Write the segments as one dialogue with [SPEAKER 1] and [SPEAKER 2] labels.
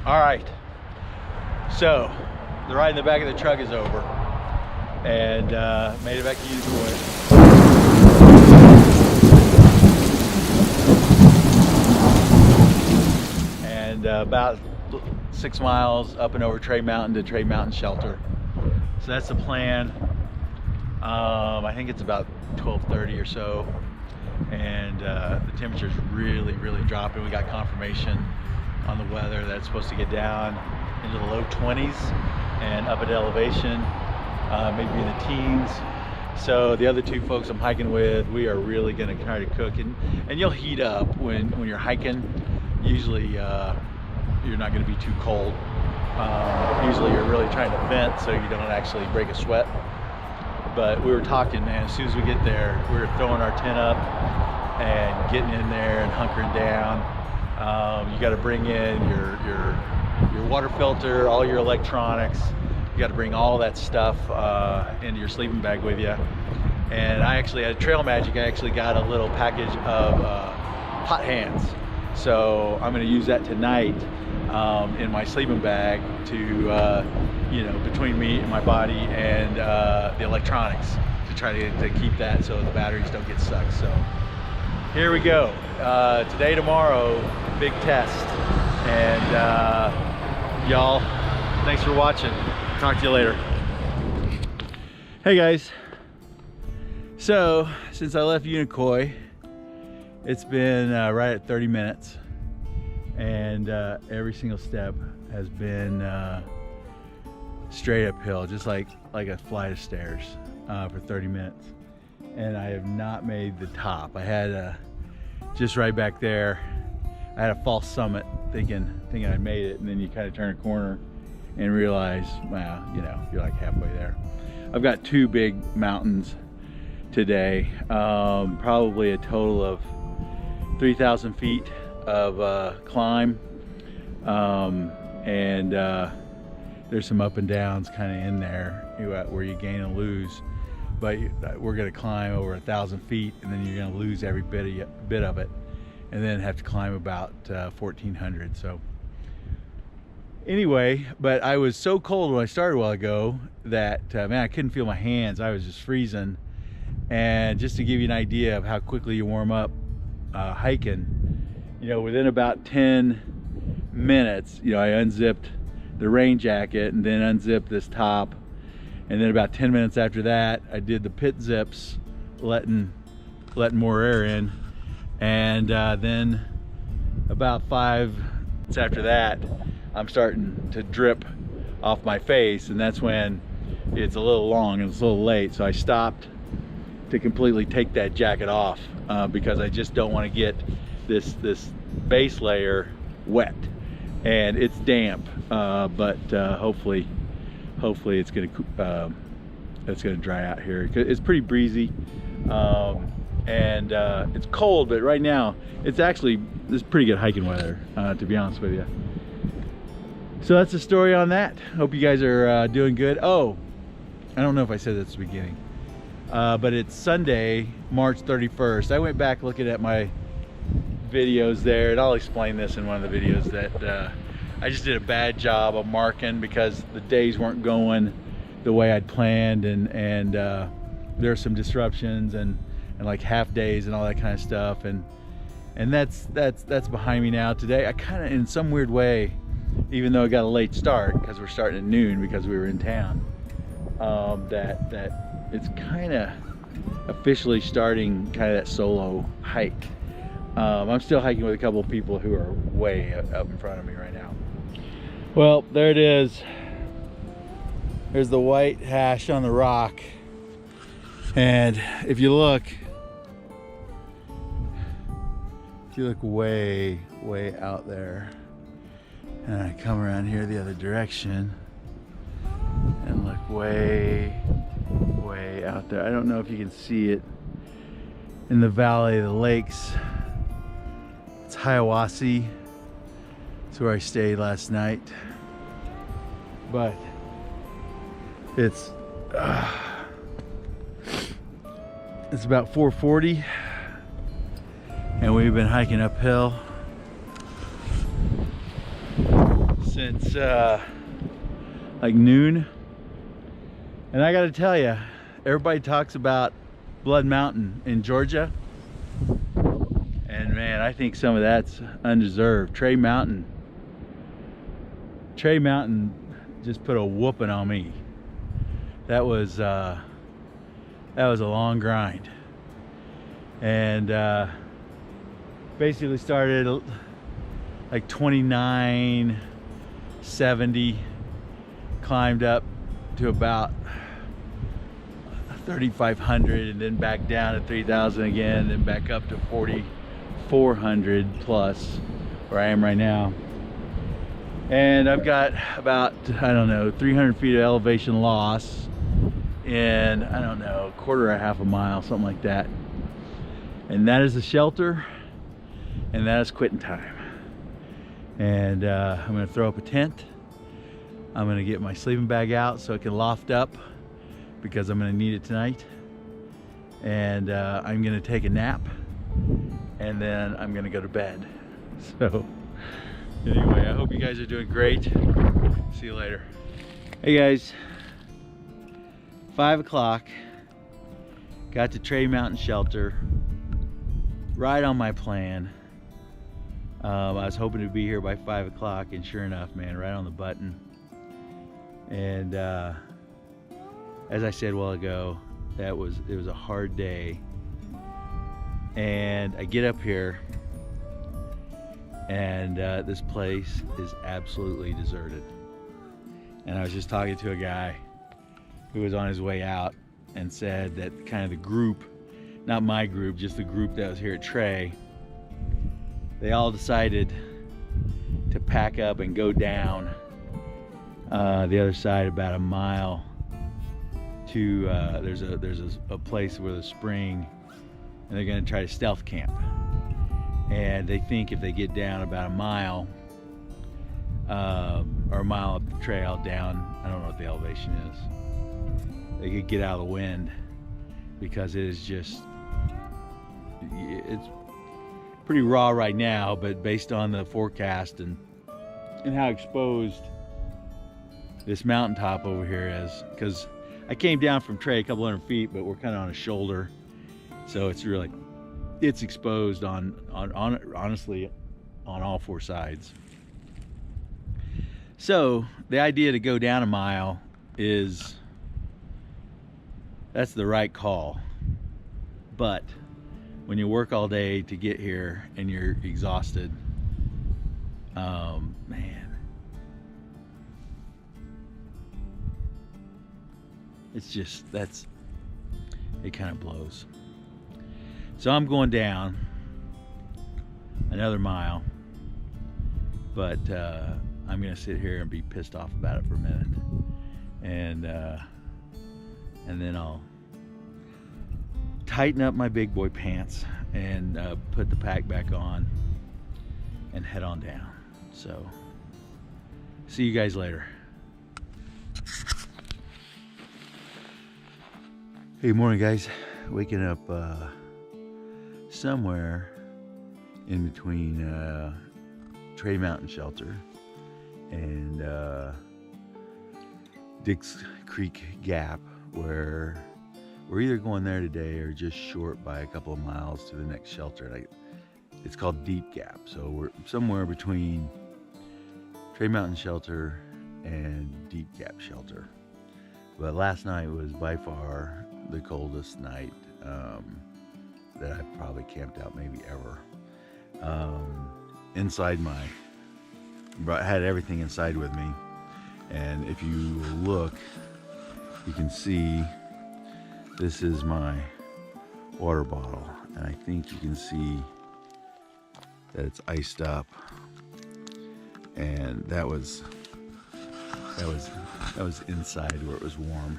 [SPEAKER 1] All right, so the ride in the back of the truck is over, and made it back to Unicoi. And about 6 miles up and over Trade Mountain to Trade Mountain Shelter. So that's the plan. I think it's about 12:30 or so, and the temperature's really dropping. We got confirmation on the weather that it's supposed to get down into the low 20s and up at elevation, maybe in the teens. So the other two folks I'm hiking with, we are really going to try to cook, and you'll heat up when you're hiking. Usually you're not going to be too cold. Usually you're really trying to vent so you don't actually break a sweat. But we were talking, man, as soon as we get there, we were throwing our tent up and getting in there and hunkering down. You got to bring in your water filter, all your electronics. You got to bring all that stuff into your sleeping bag with you. And I actually had Trail Magic. I actually got a little package of hot hands. So I'm going to use that tonight in my sleeping bag to, you know, between me and my body and the electronics, to try to keep that so the batteries don't get sucked. So here we go. Today, tomorrow, big test. And y'all, thanks for watching. Talk to you later. Hey guys. So since I left Unicoi, it's been right at 30 minutes, and every single step has been straight uphill, just like a flight of stairs for 30 minutes. And I have not made the top. I had just right back there, I had a false summit thinking I made it, and then you kind of turn a corner and realize, wow, you know, you're like halfway there. I've got two big mountains today, probably a total of 3,000 feet of climb, and there's some up and downs kind of in there where you gain and lose, but we're going to climb over 1,000 feet, and then you're going to lose every bit of it, and then have to climb about 1,400. So anyway, but I was so cold when I started a while ago that man, I couldn't feel my hands. I was just freezing. And just to give you an idea of how quickly you warm up hiking, you know, within about 10 minutes, you know, I unzipped the rain jacket and then unzipped this top, and then about 10 minutes after that I did the pit zips, letting more air in, and then about 5 minutes after that I'm starting to drip off my face, and that's when it's a little long and it's a little late. So I stopped to completely take that jacket off because I just don't want to get this base layer wet, and it's damp, but hopefully it's gonna dry out here. It's pretty breezy, and it's cold, but right now it's pretty good hiking weather, to be honest with you. So that's the story on that. Hope you guys are doing good. Oh, I don't know if I said that at the beginning, but it's Sunday, March 31st. I went back looking at my videos there, and I'll explain this in one of the videos, that I just did a bad job of marking because the days weren't going the way I'd planned, and there are some disruptions and like half days and all that kind of stuff, and that's behind me now. Today I kind of, in some weird way, even though I got a late start because we're starting at noon because we were in town, that it's kind of officially starting kind of that solo hike. I'm still hiking with a couple of people who are way up in front of me right now. Well, there it is. There's the white hash on the rock, and if you look way out there, and I come around here the other direction and look way out there. I don't know if you can see it in the valley of the lakes. It's Hiawassee. It's where I stayed last night. But it's about 4:40, and we've been hiking uphill since like noon, and I gotta tell you, everybody talks about Blood Mountain in Georgia, and man, I think some of that's undeserved. Trey Mountain just put a whooping on me. That was a long grind, and basically started like 2970, climbed up to about 3,500, and then back down to 3,000 again, then back up to 4,400 plus where I am right now. And I've got about, I don't know, 300 feet of elevation loss in, I don't know, a quarter or a half a mile, something like that. And that is the shelter, and that is quitting time. And I'm gonna throw up a tent. I'm gonna get my sleeping bag out so it can loft up, because I'm gonna need it tonight. And I'm gonna take a nap, and then I'm gonna go to bed. So anyway, I hope you guys are doing great. See you later. Hey guys, 5 o'clock, got to Trey Mountain Shelter, right on my plan. I was hoping to be here by 5 o'clock, and sure enough, man, right on the button. And as I said a while ago, it was a hard day. And I get up here, and this place is absolutely deserted. And I was just talking to a guy who was on his way out, and said that kind of the group, not my group, just the group that was here at Trey, they all decided to pack up and go down the other side about a mile to there's a place where the spring, and they're going to try to stealth camp. And they think if they get down about a mile or a mile up the trail down, I don't know what the elevation is, they could get out of the wind, because it is just, it's pretty raw right now, but based on the forecast and how exposed this mountaintop over here is, because I came down from Trey a couple hundred feet, but we're kind of on a shoulder, so it's really, it's exposed on honestly on all four sides. So the idea to go down a mile that's the right call, but when you work all day to get here and you're exhausted, man, it's just, it kind of blows. So I'm going down another mile, but I'm gonna sit here and be pissed off about it for a minute, and then I'll tighten up my big boy pants and put the pack back on and head on down. So see you guys later. Hey, morning guys. Waking up somewhere in between Trey Mountain Shelter and Dix Creek Gap, where we're either going there today or just short by a couple of miles to the next shelter. It's called Deep Gap, so we're somewhere between Trey Mountain Shelter and Deep Gap Shelter. But last night was by far the coldest night that I've probably camped out maybe ever. Inside had everything inside with me, and if you look, you can see this is my water bottle, and I think you can see that it's iced up, and that was inside where it was warm.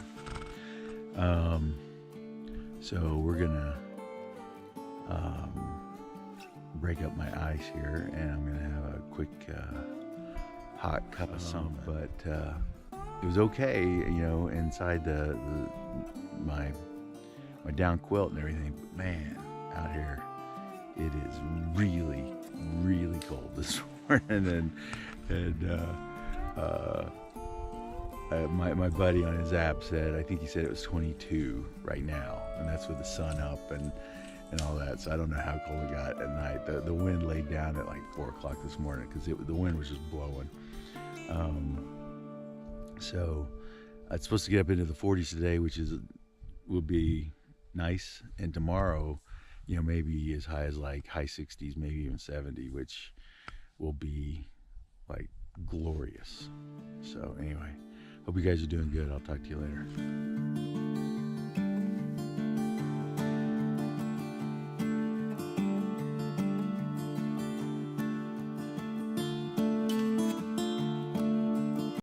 [SPEAKER 1] So we're gonna break up my ice here, and I'm gonna have a quick hot cup of something. But it was okay, you know, inside my down quilt and everything. But man, out here it is really, really cold this morning, and My buddy on his app said, I think he said it was 22 right now, and that's with the sun up and all that. So I don't know how cold it got at night. The wind laid down at like 4 o'clock this morning because the wind was just blowing. So it's supposed to get up into the 40s today, which will be nice. And tomorrow, maybe as high as like high 60s, maybe even 70, which will be like glorious. So anyway, hope you guys are doing good. I'll talk to you later.